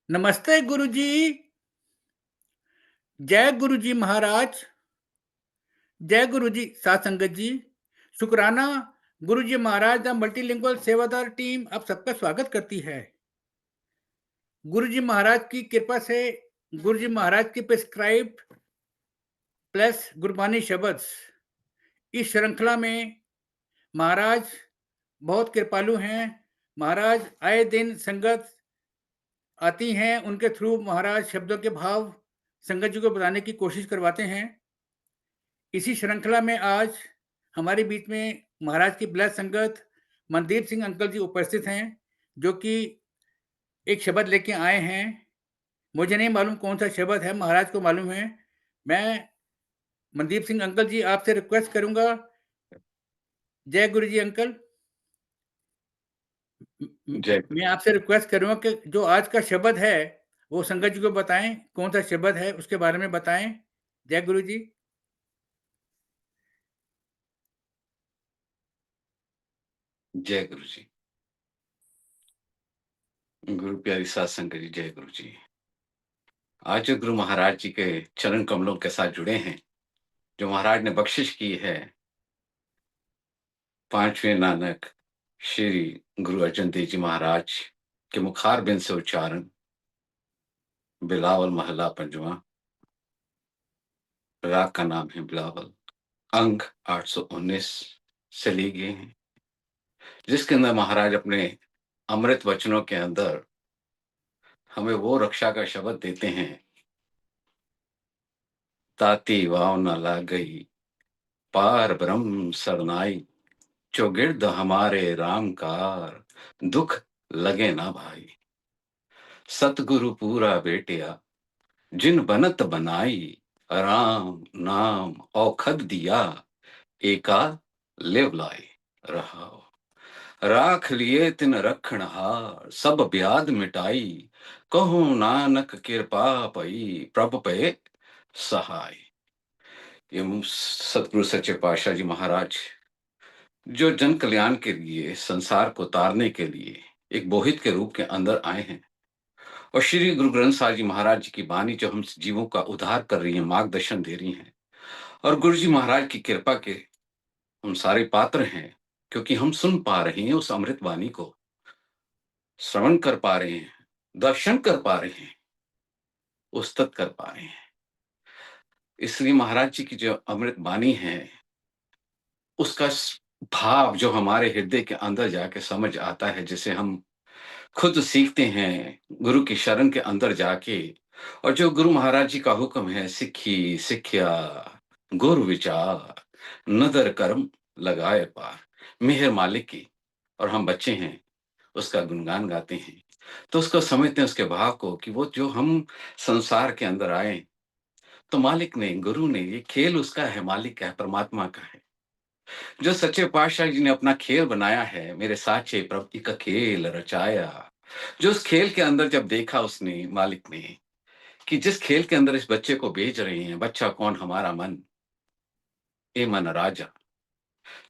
नमस्ते गुरुजी। जय गुरुजी महाराज। जय गुरुजी साध संगत जी। शुक्राना। गुरुजी महाराज द मल्टीलिंगुअल सेवादार टीम आप सबका स्वागत करती है। गुरुजी महाराज की कृपा से गुरुजी महाराज की प्रिस्क्राइब प्लस गुरबानी शब्द इस श्रृंखला में महाराज बहुत कृपालु हैं। महाराज आए दिन संगत आती हैं, उनके थ्रू महाराज शब्दों के भाव संगत जी को बताने की कोशिश करवाते हैं। इसी श्रृंखला में आज हमारे बीच में महाराज की ब्लैस संगत मनदीप सिंह अंकल जी उपस्थित हैं, जो कि एक शब्द लेके आए हैं। मुझे नहीं मालूम कौन सा शब्द है, महाराज को मालूम है। मैं मनदीप सिंह अंकल जी आपसे रिक्वेस्ट करूंगा। जय गुरु जी अंकल। जय गुरु मैं जी। आपसे रिक्वेस्ट करूंगा कि जो आज का शब्द है वो संगत जी को बताएं, कौन सा शब्द है उसके बारे में बताएं। जय गुरु जी। जय गुरु जी। गुरु प्यारी साध संगत जी, जय गुरु जी। आज जो गुरु महाराज जी के चरण कमलों के साथ जुड़े हैं, जो महाराज ने बख्शिश की है, पांचवें नानक श्री गुरु अर्जन देव जी महाराज के मुखार बिन से उच्चारण, बिलावल महला पंजवा, राग का नाम है बिलावल, अंक 819 से लिए गए हैं, जिसके अंदर महाराज अपने अमृत वचनों के अंदर हमें वो रक्षा का शब्द देते हैं। ताती वाव न ला गई, पार ब्रह्म सरनाई, चौगिर्द हमारे रामकार, दुख लगे ना भाई। सतगुरु पूरा बेटिया, जिन बनत बनाई, राम नाम औखद दिया, एका लेव लाई रहा। राख लिए तिन रखण हार, सब ब्याद मिटाई, कहूं नानक कृपा पई, प्रभ पे सहाय। ये सतगुरु सच्चे पातशाह जी महाराज जो जन कल्याण के लिए, संसार को तारने के लिए एक बोहित के रूप के अंदर आए हैं, और श्री गुरु ग्रंथ साहिब जी महाराज जी की वाणी जो हम जीवों का उद्धार कर रही है, मार्गदर्शन दे रही है, और गुरु जी महाराज की कृपा के हम सारे पात्र हैं, क्योंकि हम सुन पा रहे हैं उस अमृत वाणी को, श्रवण कर पा रहे हैं, दर्शन कर पा रहे हैं, उस्तत कर पा रहे हैं। इसलिए महाराज जी की जो अमृत वाणी है, उसका भाव जो हमारे हृदय के अंदर जाके समझ आता है, जिसे हम खुद सीखते हैं गुरु की शरण के अंदर जाके, और जो गुरु महाराज जी का हुक्म है, सिक्खी सिक्ख्या गुरु विचार, नदर कर्म लगाए पार, मेहर मालिक की, और हम बच्चे हैं, उसका गुणगान गाते हैं, तो उसको समझते हैं, उसके भाव को, कि वो जो हम संसार के अंदर आए, तो मालिक ने, गुरु ने, ये खेल उसका है, मालिक का है, परमात्मा का है। जो सच्चे पातशाह जी ने अपना खेल बनाया है, मेरे साचे प्रभु का खेल रचाया, जो उस खेल के अंदर जब देखा उसने, मालिक ने, कि जिस खेल के अंदर इस बच्चे को भेज रहे हैं, बच्चा कौन, हमारा मन, ए मन राजा।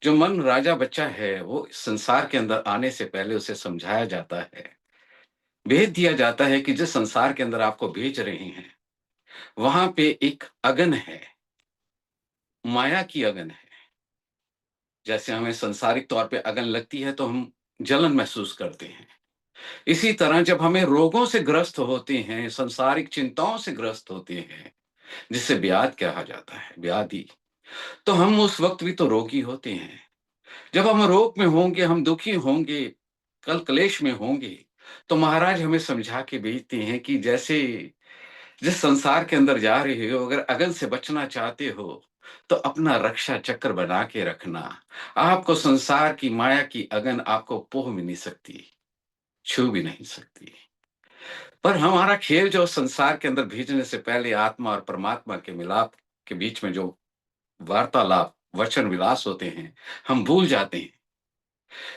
जो मन राजा बच्चा है, वो इस संसार के अंदर आने से पहले उसे समझाया जाता है, भेज दिया जाता है कि जिस संसार के अंदर आपको भेज रहे हैं, वहां पे एक अगन है, माया की अगन है। जैसे हमें संसारिक तौर पे अगन लगती है तो हम जलन महसूस करते हैं, इसी तरह जब हमें रोगों से ग्रस्त होते हैं, सांसारिक चिंताओं से ग्रस्त होते हैं, जिसे व्याध कहा जाता है, व्याधि, तो हम उस वक्त भी तो रोगी होते हैं। जब हम रोग में होंगे, हम दुखी होंगे, कल क्लेश में होंगे, तो महाराज हमें समझा के भेजते हैं कि जैसे जिस संसार के अंदर जा रहे हो, अगर अगन से बचना चाहते हो, तो अपना रक्षा चक्र बना के रखना। आपको संसार की माया की अगन आपको पोह भी नहीं सकती, छू भी नहीं सकती। पर हमारा खेल जो संसार के अंदर भेजने से पहले आत्मा और परमात्मा के मिलाप के बीच में जो वार्तालाप, वचन विलास होते हैं, हम भूल जाते हैं।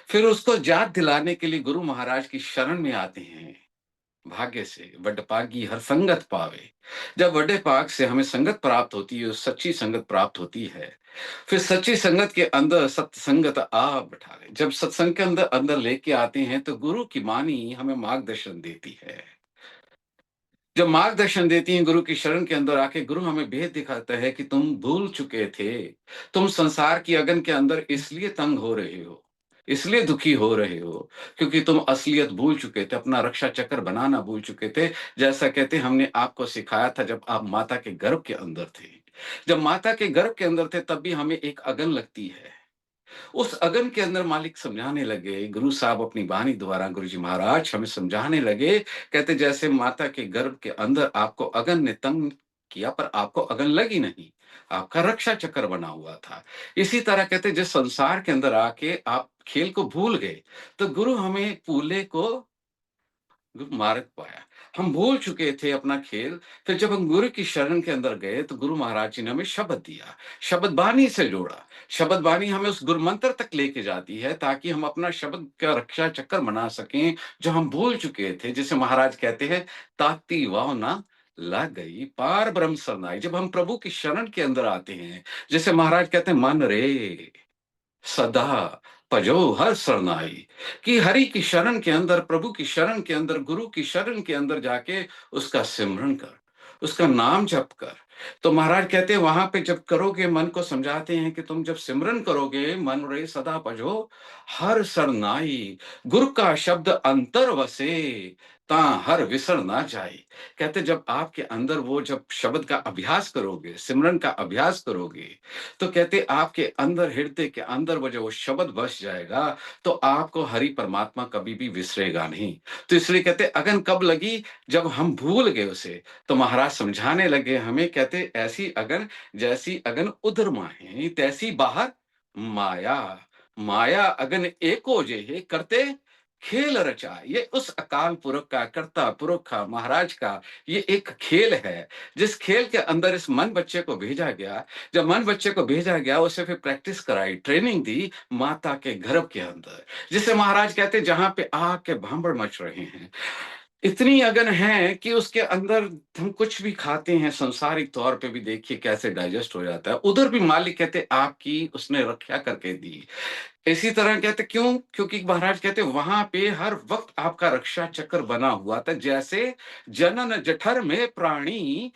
फिर उसको याद दिलाने के लिए गुरु महाराज की शरण में आते हैं। भाग्य से वड्डपागी हर संगत पावे। जब वड्डे पाग से हमें संगत प्राप्त होती है, सच्ची संगत प्राप्त होती है, फिर सच्ची संगत के अंदर सत्संगत आ बैठा ले। जब सत्संग के अंदर अंदर लेके आते हैं, तो गुरु की वाणी हमें मार्गदर्शन देती है। जब मार्गदर्शन देती हैं गुरु की शरण के अंदर आके, गुरु हमें भेद दिखाता है कि तुम भूल चुके थे, तुम संसार की अगन के अंदर इसलिए तंग हो रहे हो, इसलिए दुखी हो रहे हो, क्योंकि तुम असलियत भूल चुके थे, अपना रक्षा चक्र बनाना भूल चुके थे। जैसा कहते हमने आपको सिखाया था जब आप माता के गर्भ के अंदर थे। जब माता के गर्भ के अंदर थे तब भी हमें एक अगन लगती है। उस अगन के अंदर मालिक समझाने लगे, गुरु साहब अपनी वाणी द्वारा, गुरु जी महाराज हमें समझाने लगे, कहते जैसे माता के गर्भ के अंदर आपको अगन ने तंग किया पर आपको अगन लगी नहीं, आपका रक्षा चक्र बना हुआ था। इसी तरह कहते जिस संसार के अंदर आके आप खेल को भूल गए, तो गुरु हमें पूले को मार्ग पाया। हम भूल चुके थे अपना खेल, फिर जब हम गुरु की शरण के अंदर गए तो गुरु महाराज जी ने हमें शब्द दिया, शब्द बानी से जोड़ा। शब्द बानी हमें उस गुरु मंत्र तक लेके जाती है ताकि हम अपना शब्द का रक्षा चक्कर बना सकें, जो हम भूल चुके थे। जिसे महाराज कहते हैं, ताकती वाव ना लग गई पार ब्रह्म सरनाई। जब हम प्रभु की शरण के अंदर आते हैं, जैसे महाराज कहते हैं, मन रे सदा पजो हर सरनाई, कि हरि की शरण के अंदर, प्रभु की शरण के अंदर, गुरु की शरण के अंदर जाके उसका सिमरन कर, उसका नाम जप कर। तो महाराज कहते हैं वहां पे जब करोगे, मन को समझाते हैं कि तुम जब सिमरन करोगे, मन रे सदा पजो हर सरनाई, गुरु का शब्द अंतर वसे ता हर विसर ना जाए। कहते जब आपके अंदर वो जब शब्द का अभ्यास करोगे, सिमरन का अभ्यास करोगे, तो कहते आपके अंदर, हृदय के अंदर वो जो वो शब्द बस जाएगा, तो आपको हरि परमात्मा कभी भी विसरेगा नहीं। तो इसलिए कहते अगन कब लगी, जब हम भूल गए उसे। तो महाराज समझाने लगे हमें, कहते ऐसी अगन, जैसी अगन उधर माहे तैसी बाहर माया, माया अगन एको जेहे करते खेल रचा। ये उस अकाल पुरख का, कर्ता पुरख का, महाराज का ये एक खेल है, जिस खेल के अंदर इस मन बच्चे को भेजा गया। जब मन बच्चे को भेजा गया, उसे फिर प्रैक्टिस कराई, ट्रेनिंग दी माता के गर्भ के अंदर, जिसे महाराज कहते जहां पे आग के भांबड़ मच रहे हैं। इतनी अगन है कि उसके अंदर हम कुछ भी खाते हैं, संसारिक तौर पे भी देखिए कैसे डाइजेस्ट हो जाता है। उधर भी मालिक कहते आपकी उसने रक्षा करके दी। इसी तरह कहते क्यों? क्योंकि महाराज कहते वहां पे हर वक्त आपका रक्षा चक्र बना हुआ था। जैसे जनन जठर में प्राणी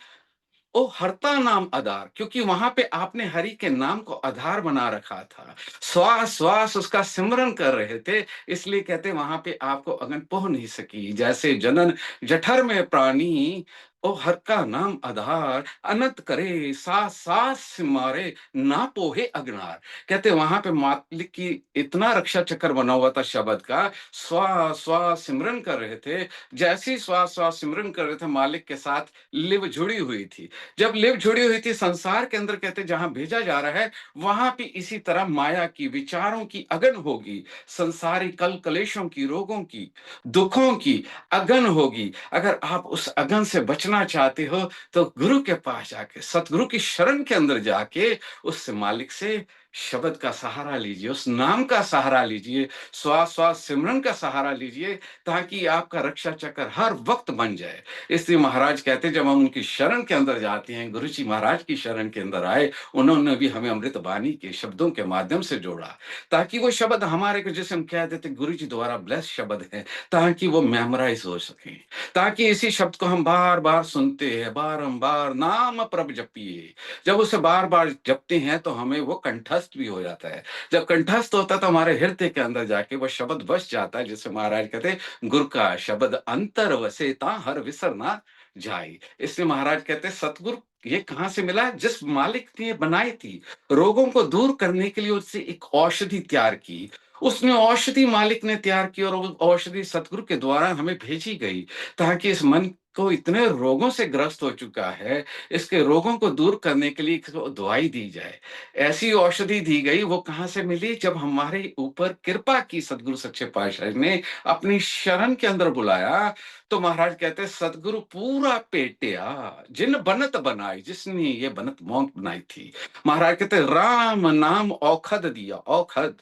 ओ हरता नाम आधार, क्योंकि वहां पे आपने हरि के नाम को आधार बना रखा था। श्वास श्वास उसका सिमरन कर रहे थे, इसलिए कहते वहां पे आपको अगन पह नहीं सकी। जैसे जनन जठर में प्राणी ओ हर का नाम आधार, अनंत करे सास सास मारे ना पोहे अग्नार। कहते वहां पे मालिक की इतना रक्षा चक्र बना हुआ था शब्द का। श्वास श्वास सिमरन कर रहे थे, जैसी श्वास श्वास सिमरन कर रहे थे, मालिक के साथ लिव जुड़ी हुई थी। जब लिव जुड़ी हुई थी संसार के अंदर, कहते जहां भेजा जा रहा है, वहां भी इसी तरह माया की, विचारों की अगन होगी, संसारी कल कलेशों की, रोगों की, दुखों की अगन होगी। अगर आप उस अगन से बचना चाहते हो, तो गुरु के पास जाके, सतगुरु की शरण के अंदर जाके, उस मालिक से शब्द का सहारा लीजिए, उस नाम का सहारा लीजिए, श्वास श्वास सिमरन का सहारा लीजिए, ताकि आपका रक्षा चक्र हर वक्त बन जाए। इसलिए महाराज कहते जब हम उनकी शरण के अंदर जाते हैं, गुरु जी महाराज की शरण के अंदर आए, उन्होंने भी हमें अमृत वाणी के शब्दों के माध्यम से जोड़ा, ताकि वो शब्द हमारे को, जैसे हम कह देते गुरु जी द्वारा ब्लेस शब्द है, ताकि वो मेमोराइज हो सके, ताकि इसी शब्द को हम बार बार सुनते हैं, बारंबार नाम प्रभ जपिए। जब उसे बार बार जपते हैं तो हमें वो कंठस्थ भी हो जाता है। जब कंठस्थ होता है तो हमारे हृदय के अंदर जाके वो शब्द बस जाता है, जिसे महाराज कहते गुरु का शब्द अंतर वसे ता हर विसर ना जाए। इसलिए महाराज कहते सतगुरु ये कहां से मिला? जिस मालिक ने बनाई थी, रोगों को दूर करने के लिए उससे एक औषधि तैयार की, उसने औषधि मालिक ने तैयार की, और वो औषधि सतगुरु के द्वारा हमें भेजी गई, ताकि इस मन को इतने रोगों से ग्रस्त हो चुका है, इसके रोगों को दूर करने के लिए इसको दवाई दी जाए। ऐसी औषधि दी गई, वो कहां से मिली? जब हमारे ऊपर कृपा की सतगुरु सच्चे पातशाह ने अपनी शरण के अंदर बुलाया, तो महाराज कहते हैं सतगुरु पूरा पेटिया जिन बनत बनाई, जिसने ये बनत मौत बनाई थी। महाराज कहते हैं राम नाम औखद दिया, औखद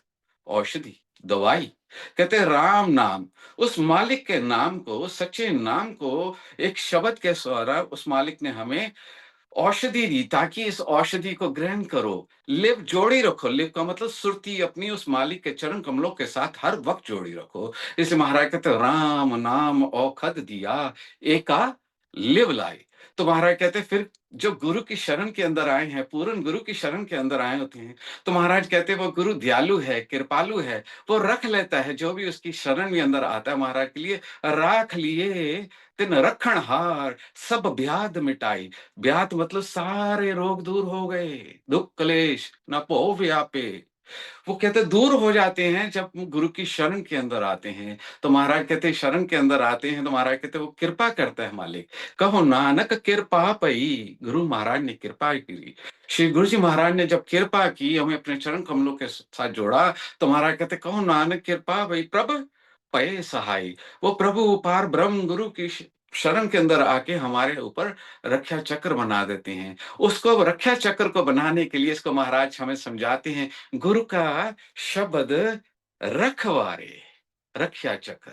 औषधि, दवाई। कहते हैं राम नाम, उस मालिक के नाम को, उस सच्चे नाम को एक शब्द के द्वारा उस मालिक ने हमें औषधि दी, ताकि इस औषधि को ग्रहण करो, लिव जोड़ी रखो। लिव का मतलब सुरती अपनी उस मालिक के चरण कमलों के साथ हर वक्त जोड़ी रखो। इसलिए महाराज कहते राम नाम औखद दिया एका लिव लाई। तो महाराज कहते हैं फिर जो गुरु की शरण के अंदर आए हैं, पूर्ण गुरु की शरण के अंदर आए होते हैं, तो महाराज कहते हैं वो गुरु दयालु है, कृपालु है, वो रख लेता है जो भी उसकी शरण में अंदर आता है महाराज के लिए। राख लिए तिन रखण हार, सब ब्याध मिटाई। ब्याध मतलब सारे रोग दूर हो गए, दुख क्लेश न पो व्यापे। वो कहते दूर हो जाते हैं जब गुरु की शरण के अंदर आते हैं। तो महाराज कहते हैं शरण के अंदर आते हैं तो महाराज कहते वो कृपा करता है मालिक। कहो नानक कृपा पई, गुरु महाराज ने कृपा की। श्री गुरु जी महाराज ने जब कृपा की, हमें अपने चरण कमलों के साथ जोड़ा, तो महाराज कहते कहो नानक कृपा पई प्रभु पये सहाय। वो प्रभु पार ब्रह्म गुरु की शरण के अंदर आके हमारे ऊपर रक्षा चक्र बना देते हैं। उसको रक्षा चक्र को बनाने के लिए इसको महाराज हमें समझाते हैं, गुरु का शब्द रखवारे, रक्षा चक्र।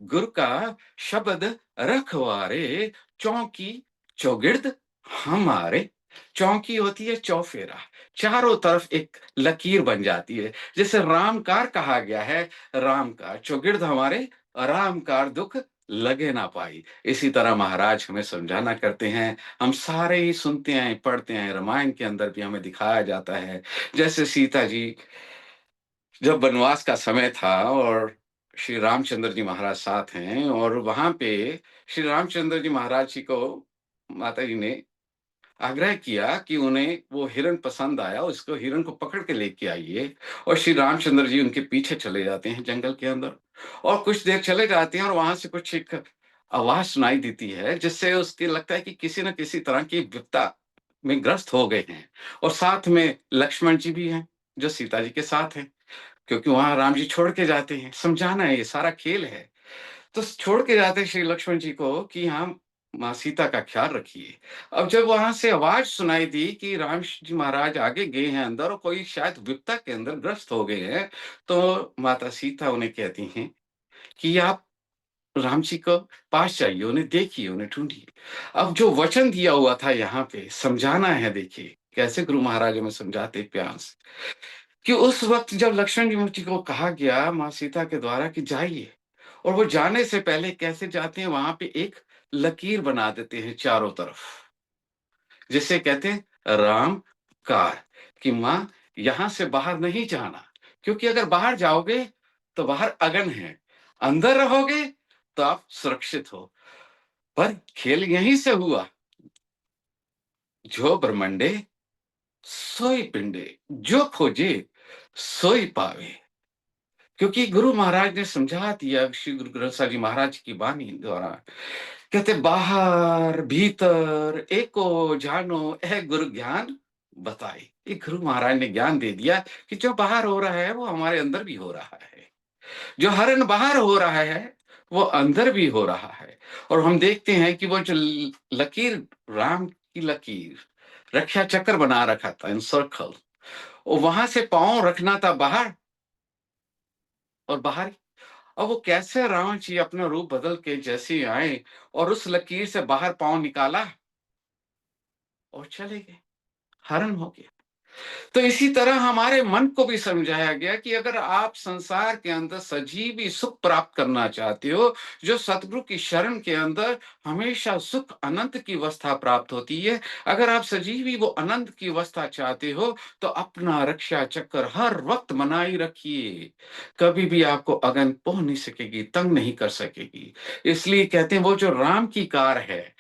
गुरु का शब्द रखवारे, चौकी चौगिर्द हमारे। चौकी होती है चौफेरा, चारों तरफ एक लकीर बन जाती है, जिसे रामकार कहा गया है। रामकार चौगिर्द हमारे, रामकार दुख लगे ना पाई। इसी तरह महाराज हमें समझाना करते हैं। हम सारे ही सुनते हैं, पढ़ते हैं, रामायण के अंदर भी हमें दिखाया जाता है। जैसे सीता जी जब वनवास का समय था और श्री रामचंद्र जी महाराज साथ हैं, और वहां पे श्री रामचंद्र जी महाराज जी को माता जी ने आग्रह किया कि उन्हें वो हिरण पसंद आया, उसको हिरण को पकड़ के लेके आइए। और श्री रामचंद्र जी उनके पीछे चले जाते हैं जंगल के अंदर, और कुछ देर चले जाते हैं और वहां से कुछ एक आवाज सुनाई देती है, जिससे उसके लगता है कि किसी न किसी तरह की विपदा में ग्रस्त हो गए हैं। और साथ में लक्ष्मण जी भी हैं जो सीता जी के साथ हैं, क्योंकि वहां राम जी छोड़ के जाते हैं। समझाना है, ये सारा खेल है। तो छोड़ के जाते हैं श्री लक्ष्मण जी को कि हाँ माँ सीता का ख्याल रखिए। अब जब वहां से आवाज सुनाई दी कि राम जी महाराज आगे गए हैं अंदर और कोई शायद विपदा के अंदर ग्रस्त हो गए हैं, तो माता सीता उन्हें कहती हैं कि आप राम जी को पास जाइए, उन्हें देखिए, उन्हें ढूंढिए। अब जो वचन दिया हुआ था यहाँ पे समझाना है, देखिए कैसे गुरु महाराज हमें समझाते प्यार से, कि उस वक्त जब लक्ष्मण जी को कहा गया माँ सीता के द्वारा कि जाइए, और वो जाने से पहले कैसे जाते हैं, वहां पे एक लकीर बना देते हैं चारों तरफ, जिसे कहते हैं राम कार, कि माँ यहां से बाहर नहीं जाना, क्योंकि अगर बाहर जाओगे तो बाहर अगन है, अंदर रहोगे तो आप सुरक्षित हो। पर खेल यहीं से हुआ, जो ब्रह्मंडे सोई पिंडे, जो खोजे सोई पावे। क्योंकि गुरु महाराज ने समझा दिया श्री गुरु ग्रंथ साहिब जी महाराज की वाणी द्वारा, कहते बाहर भीतर एको जानो है गुरु ज्ञान बताए। ये गुरु महाराज ने ज्ञान दे दिया कि जो बाहर हो रहा है वो हमारे अंदर भी हो रहा है, जो हरण बाहर हो रहा है वो अंदर भी हो रहा है। और हम देखते हैं कि वो जो लकीर, राम की लकीर रक्षा चक्र बना रखा था इन सर्कल, और वहां से पांव रखना था बाहर, और बाहर, और वो कैसे रावण जी अपना रूप बदल के जैसे ही आए और उस लकीर से बाहर पांव निकाला और चले गए, हरण हो गया। तो इसी तरह हमारे मन को भी समझाया गया कि अगर आप संसार के अंदर सजीवी सुख प्राप्त करना चाहते हो, जो सतगुरु की शरण के अंदर हमेशा सुख अनंत की अवस्था प्राप्त होती है, अगर आप सजीवी वो अनंत की अवस्था चाहते हो, तो अपना रक्षा चक्र हर वक्त बनाए रखिए। कभी भी आपको अगन पहुंच नहीं सकेगी, तंग नहीं कर सकेगी। इसलिए कहते हैं वो जो राम की कार है,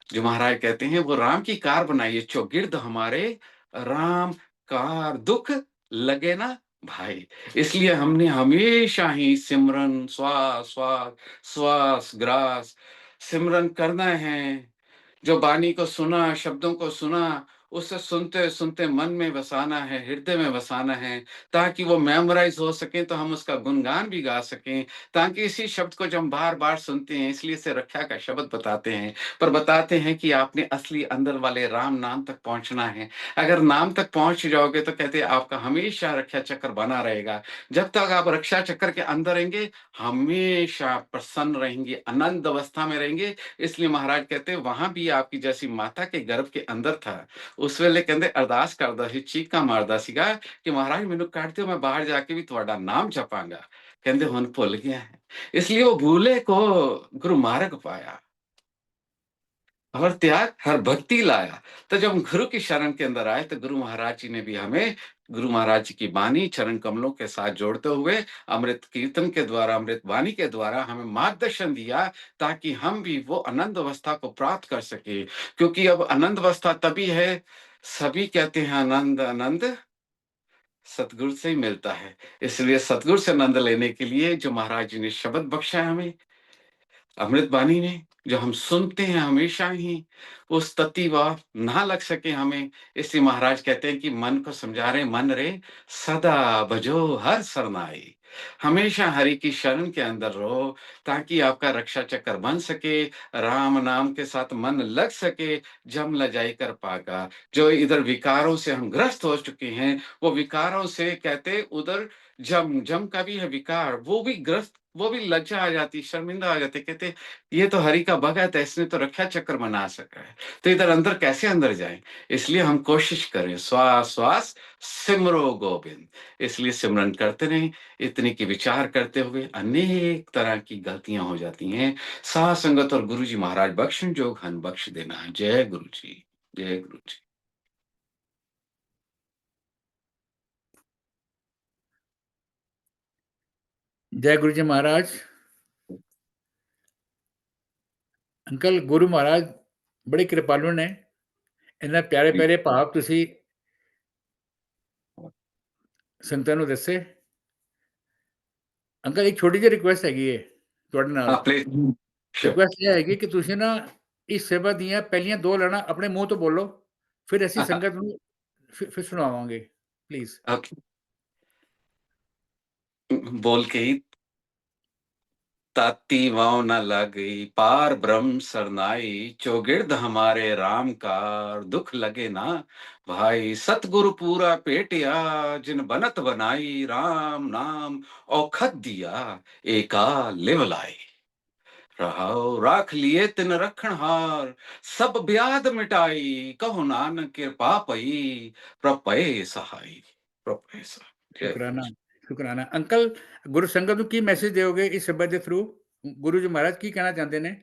जो महाराज कहते हैं वो राम की कार बनाइए, चौगिर्द हमारे राम कार दुख लगे ना भाई। इसलिए हमने हमेशा ही सिमरन श्वास श्वास श्वास ग्रास सिमरन करना है। जो वाणी को सुना, शब्दों को सुना, उसे सुनते सुनते मन में बसाना है, हृदय में बसाना है, ताकि वो मेमोराइज हो सके, तो हम उसका गुणगान भी गा सकें। ताकि इसी शब्द को जब हम बार बार सुनते हैं, इसलिए इसे रक्षा का शब्द बताते हैं, पर बताते हैं कि आपने असली अंदर वाले राम नाम तक पहुंचना है। अगर नाम तक पहुंच जाओगे तो कहते हैं आपका हमेशा रक्षा चक्र बना रहेगा। जब तक आप रक्षा चक्र के अंदर रहेंगे, हमेशा प्रसन्न रहेंगे, आनंद अवस्था में रहेंगे। इसलिए महाराज कहते हैं वहां भी आपकी जैसी माता के गर्भ के अंदर था, उस वेले कहते अरदास करदा सी, चीका मारदा सीगा कि महाराज मैनू कट दिओ, मैं बाहर जाके भी तुहाडा नाम जपांगा। कहते हुण भुल गया है। इसलिए वो भूले को गुरु मार्ग पाया। और त्याग हर भक्ति लाया। तो जब हम गुरु की शरण के अंदर आए, तो गुरु महाराज जी ने भी हमें गुरु महाराज जी की वाणी चरण कमलों के साथ जोड़ते हुए अमृत कीर्तन के द्वारा, अमृत वाणी के द्वारा हमें मार्गदर्शन दिया, ताकि हम भी वो आनंद अवस्था को प्राप्त कर सके। क्योंकि अब आनंद अवस्था तभी है, सभी कहते हैं आनंद आनंद सतगुरु से ही मिलता है। इसलिए सतगुरु से आनंद लेने के लिए जो महाराज जी ने शब्द बख्शा है हमें अमृत बानी में, जो हम सुनते हैं हमेशा ही, उस तत्ती व ना लग सके हमें। इसलिए महाराज कहते हैं कि मन को समझा रहे, मन रे सदा भजो हर सरनाई। हमेशा हरि की शरण के अंदर रहो, ताकि आपका रक्षा चक्र बन सके, राम नाम के साथ मन लग सके, जम लजाई कर पागा। जो इधर विकारों से हम ग्रस्त हो चुके हैं, वो विकारों से कहते उधर जम, जम का भी है विकार, वो भी ग्रस्त, वो भी लज्जा आ जाती, शर्मिंदा आ जाते, कहते ये तो हरि का भगत है, इसने तो रक्षा चक्र बना सका है, तो इधर अंदर कैसे अंदर जाए। इसलिए हम कोशिश करें, श्वास श्वास सिमरो गोविंद। इसलिए सिमरन करते रहें। इतने की विचार करते हुए अनेक तरह की गलतियां हो जाती हैं। साध संगत और गुरु जी महाराज बख्शन जो घन बख्श देना। जय गुरु जी, जय गुरु जी। जय गुरु जी महाराज। ਅੰਕਲ ਗੁਰੂ ਮਹਾਰਾਜ ਬੜੇ ਕਿਰਪਾਲੂ ਨੇ, ਇਹਨਾਂ ਪਿਆਰੇ ਪਿਆਰੇ ਭਾਵ ਤੁਸੀਂ ਸੰਗਤਾਂ ਨੂੰ ਦੱਸੇ। ਅੰਕਲ ਇੱਕ ਛੋਟੀ ਜਿਹੀ ਰਿਕੁਐਸਟ ਹੈਗੀ ਹੈ ਤੁਹਾਡੇ ਨਾਲ। हाँ प्लीज। ਰਿਕੁਐਸਟ ਇਹ ਹੈਗੀ ਕਿ ਤੁਸੀਂ ਨਾ ਇਸ ਸੇਵਾ ਦੀਆਂ ਪਹਿਲੀਆਂ 2 ਲਾਈਨਾਂ ਆਪਣੇ ਮੂੰਹ ਤੋਂ ਬੋਲੋ, ਫਿਰ ਅਸੀਂ ਸੰਗਤ ਨੂੰ ਫਿਰ ਸੁਣਾਵਾਂਗੇ, ਪਲੀਜ਼। ओके, बोल के ही ताती वाव न लगी, पार ब्रह्म सरनाई, चौगिर्द हमारे राम का, दुख लगे ना भाई। सतगुरु पूरा पेटिया, जिन बनत बनाई, राम नाम औखद दिया, एका लिव लाई। रहाओ राख लिए तिन रखण हार, सब ब्याद मिटाई, कहो नानक कृपा पई, प्रपय सहाई, प्रपय सहाय। जय गुरु ਸ਼ੁਕਰਾਨਾ, जी। ਸ਼ੁਕਰਾਨਾ। ਅੰਕਲ ਗੁਰੂ ਸੰਗਤ ਨੂੰ ਕੀ ਮੈਸੇਜ ਦਿਓਗੇ ਇਸ ਸੇਵਾ ਦੇ ਥਰੂ? ਗੁਰੂ ਜੀ ਮਹਾਰਾਜ ਕੀ ਕਹਿਣਾ ਚਾਹੁੰਦੇ ਨੇ?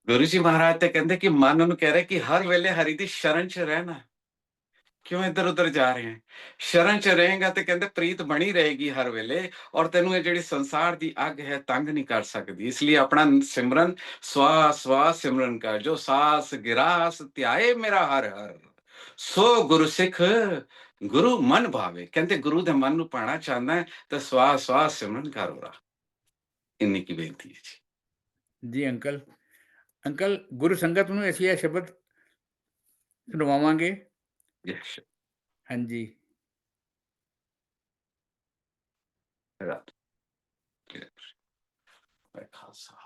ਗੁਰੂ ਜੀ ਮਹਾਰਾਜ ਤੇ ਕਹਿੰਦੇ ਕਿ ਮਨ ਨੂੰ ਕਹਿ ਰਿਹਾ ਕਿ ਹਰ ਵੇਲੇ ਹਰੀ ਦੀ ਸ਼ਰਨ ਚ ਰਹਿਣਾ। ਕਿਉਂ ਇੱਧਰ ਉੱਧਰ ਜਾ ਰਹੇ ਹੈ? ਸ਼ਰਨ ਚ ਰਹੇਗਾ ਤੇ ਕਹਿੰਦੇ ਪ੍ਰੀਤ ਬਣੀ ਰਹੇਗੀ ਹਰ ਵੇਲੇ, ਔਰ ਤੈਨੂੰ ਇਹ ਜਿਹੜੀ ਸੰਸਾਰ ਦੀ ਅੱਗ ਹੈ ਤੰਗ ਨਹੀਂ ਕਰ ਸਕਦੀ। ਇਸ ਲਈ ਆਪਣਾ ਸਿਮਰਨ ਸਵਾਸ ਸਵਾਸ ਸਿਮਰਨ ਕਰ, ਜੋ ਸਾਸ ਗਿਰਾਸ ਧਿਆਏ ਮੇਰਾ ਹਰ ਹਰ, ਸੋ ਗੁਰੂ ਸਿੱਖ ਗੁਰੂ ਮਨ ਭਾਵੇ। ਕਹਿੰਦੇ ਗੁਰੂ ਦੇ ਮਨ ਨੂੰ ਪਾਣਾ ਚਾਹੁੰਦਾ ਹੈ ਤਾਂ ਸਵਾਸ ਸਵਾਸ ਸਿਮਰਨ ਕਰ ਹੋ ਰਹਾ। ਇੰਨੀ ਕੀ ਬੇਨਤੀ ਹੈ ਜੀ। ਜੀ ਅੰਕਲ। ਅੰਕਲ ਗੁਰੂ ਸੰਗਤ ਨੂੰ ਅਸੀਂ ਇਹ ਸ਼ਬਦ ਸੁਣਵਾਵਾਂਗੇ। ਯਸ਼ ਹਾਂਜੀ। ਰਾਤ ਖਾਲਸਾ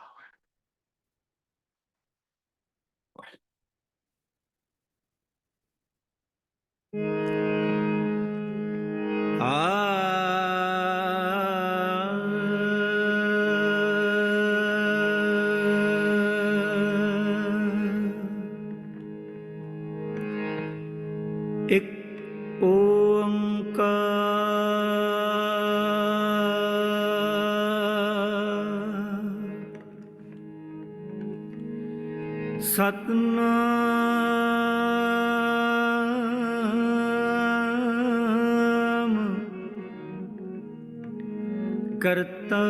ਇੱਕ ਓੰਕਾਰ ਸਤਨਾਮ ਕਰਤਾ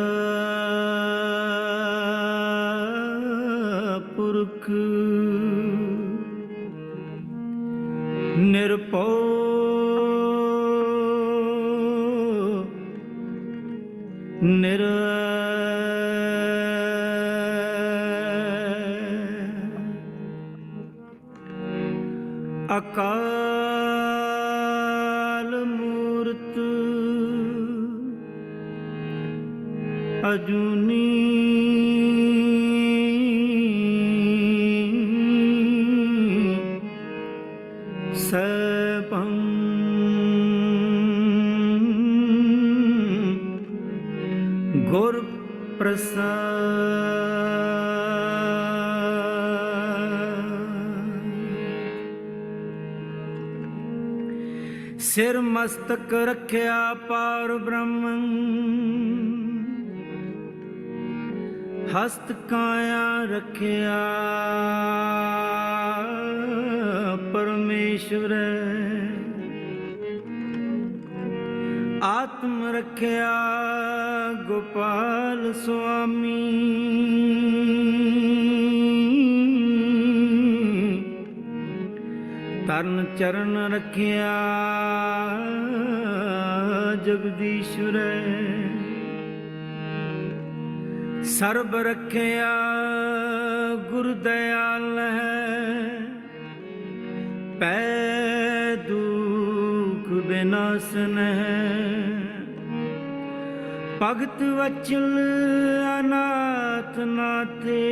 ਪੁਰਖ ਨਿਰਭਉ ਅਕਾਲ ਮੂਰਤ ਅਜੂਨੀ ਸੈਭੰ ਗੁਰ ਪ੍ਰਸਾਦ। ਸਿਰ ਮਸਤਕ ਰੱਖਿਆ ਪਾਰ ਬ੍ਰਹਮ, ਹਸਤ ਕਾਇਆ ਰੱਖਿਆ ਪਰਮੇਸ਼ਵਰ, ਆਤਮ ਰੱਖਿਆ ਗੋਪਾਲ ਸੁਆਮੀ। ਤਰਨ ਚਰਨ ਰੱਖਿਆ ਜਗਦੀਸ਼ਵਰ, ਸਰਬ ਰੱਖਿਆ ਗੁਰ ਦਇਆਲ ਹੈ। ਪੈ ਦੁਖ ਬਿਨਾਸਨ ਹੈ, ਭਗਤ ਵਚਲ ਅਨਾਥ ਨਾਥੇ।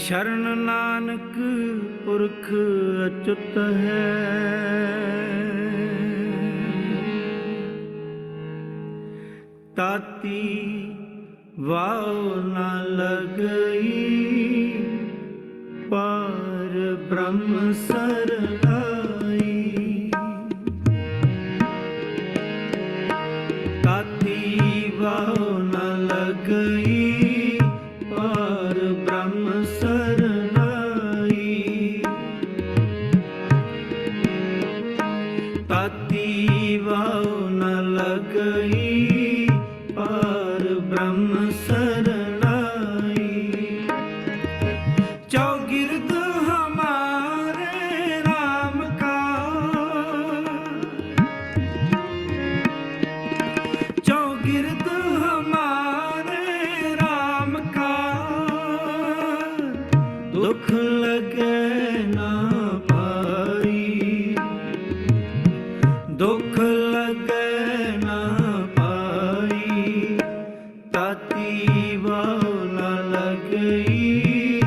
ਸ਼ਰਨ ਨਾਨਕ ਪੁਰਖ ਅਚੁੱਤ ਹੈ। ਤਾਤੀ ਵਾਉ ਨਾ ਲਗਈ, ਪਰ ਬ੍ਰਹਮ ਸਰਨਾਈ। ਤਾਤੀ ਵਾਉ ਨਾ ਲਗਈ, ਪਰ ਬ੍ਰਹਮ ਸਰਨਾਈ। ਤਾਤੀ ਵਾਉ ਨਾ ਲਗਈ, ਪਰ ਬ੍ਰਹਮ ਸਰਨਾਈ। ਚੌਗਿਰਦ ਹਮਾਰੇ ਰਾਮ ਕਾ, ਚੌਗਿਰਦ ਹਮਾਰੇ ਰਾਮ ਕਾ। ਦੁਖ ਲਗੇ ਨਾ ਪਾਈ, ਦੁਖ ਲਗੇ ਨਾ ਪਾਈ। ਤਾਤੀ ਵਾਉ ਨਾ ਲਗਈ,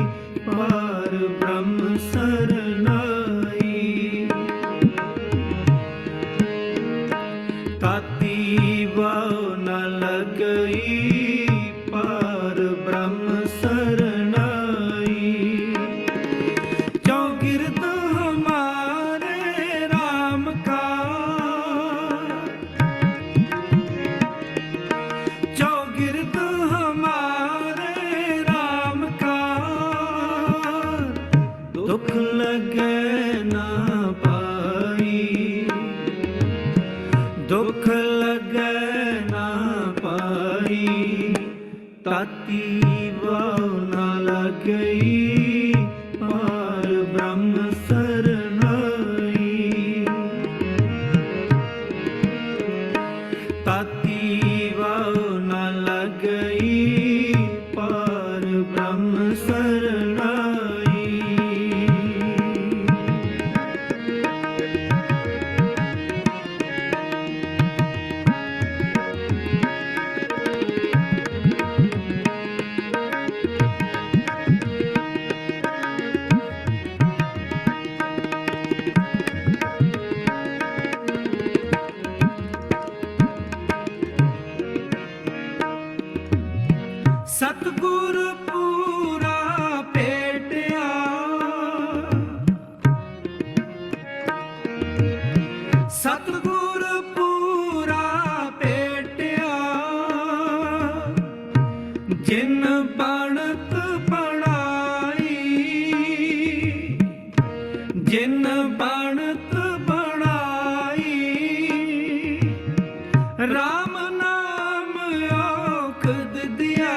ਪਰ ਬ੍ਰਹਮ ਸਰਨਾਈ। ਤਾਤੀ ਵਾਉ ਨਾ ਲਗਈ, ਪਰ ਬ੍ਰਹਮ ਸਰਨਾਈ। ਚੌਗਿਰਦ ਹਮਾਰੇ ਰਾਮ ਕਾ, ਚੌਗਿਰਦ ਹਮਾਰੇ ਰਾਮ ਕਾ। ਦੁਖ ਲਗੇ ਨਾ ਪਾਈ, ਦੁਖ ਲਗੇ ਨਾ ਪਾਈ। ਤਾਤੀ ਵਾਉ ਨਾ ਲਗਈ, ਪਰ ਬ੍ਰਹਮ ਸਰਨਾਈ। ਤਾਤੀ ਵਾਉ ਨਾ ਲਗਈ, ਪਰ ਬ੍ਰਹਮ ਸਰਨਾਈ। ਸਤਿਗੁਰ ਪੂਰਾ ਭੇਟਿਆ, ਸਤਿਗੁਰ ਪੂਰਾ ਭੇਟਿਆ। ਜਿਨ ਬਣਤ ਬਣਾਈ, ਜਿਨ ਬਣਤ ਬਣਾਈ। ਰਾਮ ਨਾਮ ਔਖਦ ਦਿਆ,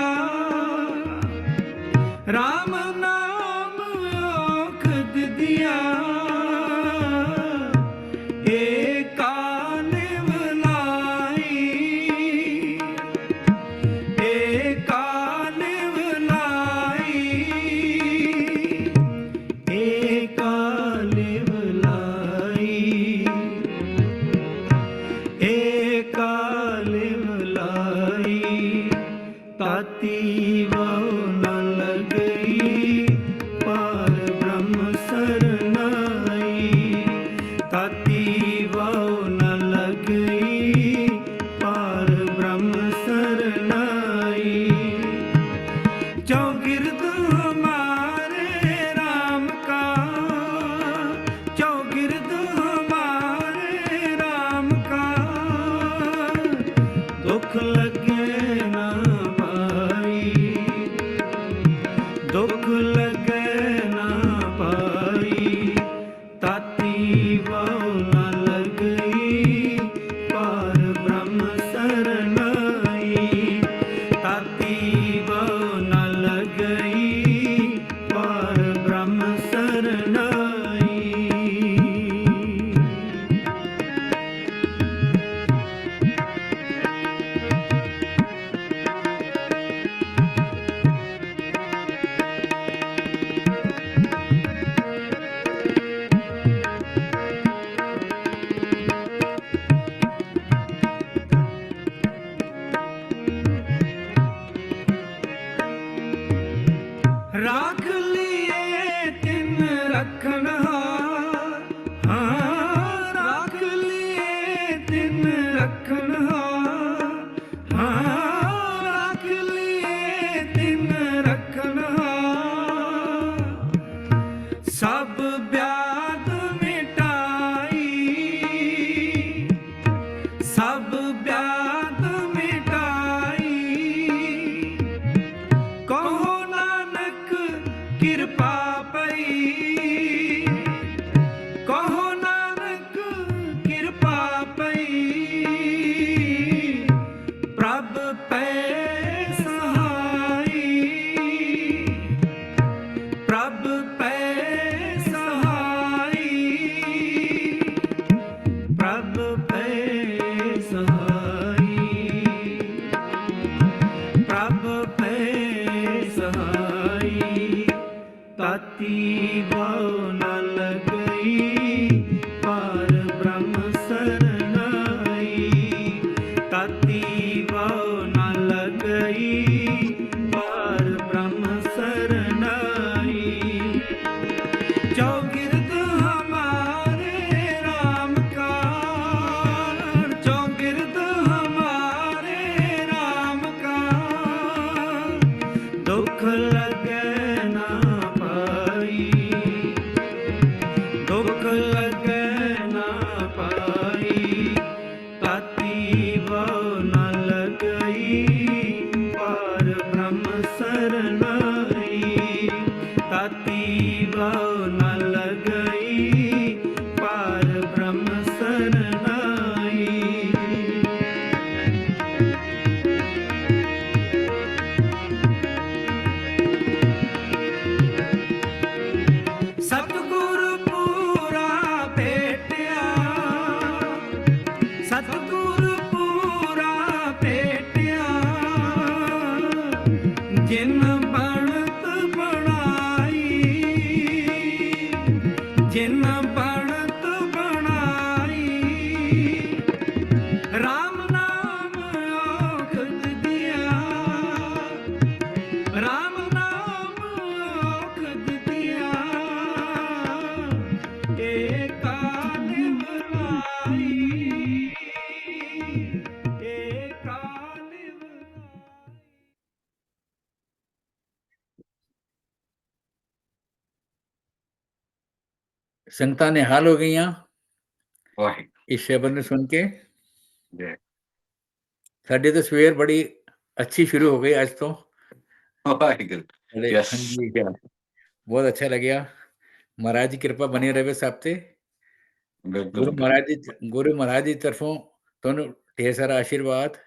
तिन रखन हाँ राख लिए तिन रखन सब ब्याद मिटाई सब ब्याद मिटाई कहो नानक किरपा पई कहो नानक किरपा पई प्रभ पै सहाई प्रभ पै सहाई प्रभ पै सहाई प्रभ पै सहाई ताती वाव न लगई पार ब्रह्म सरनाई ताती वाव न लगई पार ब्रह्म सरनाई चौगिर्द हमारे राम का चौगिर्द हमारे राम का दुख लगे ना पाई दुख लगे ना पाई ताती वाव न लगई पार ब्रह्म सरनाई ताती वाव न लगई पार ब्रह्म सरनाई सतगुर पूरा भेटिया सतगुर पूरा भेटिया जिन बनत बनाई जिन बनत बनाई राम नाम औखद दिया राम नाम औखद दिया एका निवलाई एका निवलाई संगतां निहाल हो गईयां वाहिगुरू इस शब्द ਨੂੰ ਸੁਣ ਕੇ जय ਸਾਡੀ ਤਾਂ ਸਵੇਰ ਬੜੀ ਅੱਛੀ ਸ਼ੁਰੂ ਹੋ ਗਈ ਅੱਜ ਤੋਂ वाहिगुरू बड़े यस हाँ जी बहुत अच्छा लगे महाराज की कृपा बनी रहे सब ते बिल्कुल बिल्कुल गुरु महाराज की तरफों ਤੁਹਾਨੂੰ ढेर सारा आशीर्वाद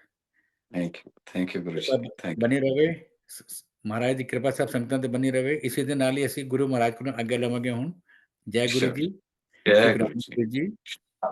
थैंक यू गुरु जी कृपा थैंक बनी रहे महाराज की कृपा सब संगतां ਤੇ ਬਣੀ ਰਵੇ ਇਸੇ ਦੇ ਨਾਲ ਹੀ ਅਸੀਂ ਗੁਰੂ ਮਹਾਰਾਜ ਕੋਲੋਂ ਅੱਗੇ ਲਵਾਂਗੇ ਹੁਣ ਜੈ ਗੁਰੂ Sure. ਜੀ जय गुरु ਸ਼ੁਕਰਾਨਾ जी ਗੁਰੂ ਜੀ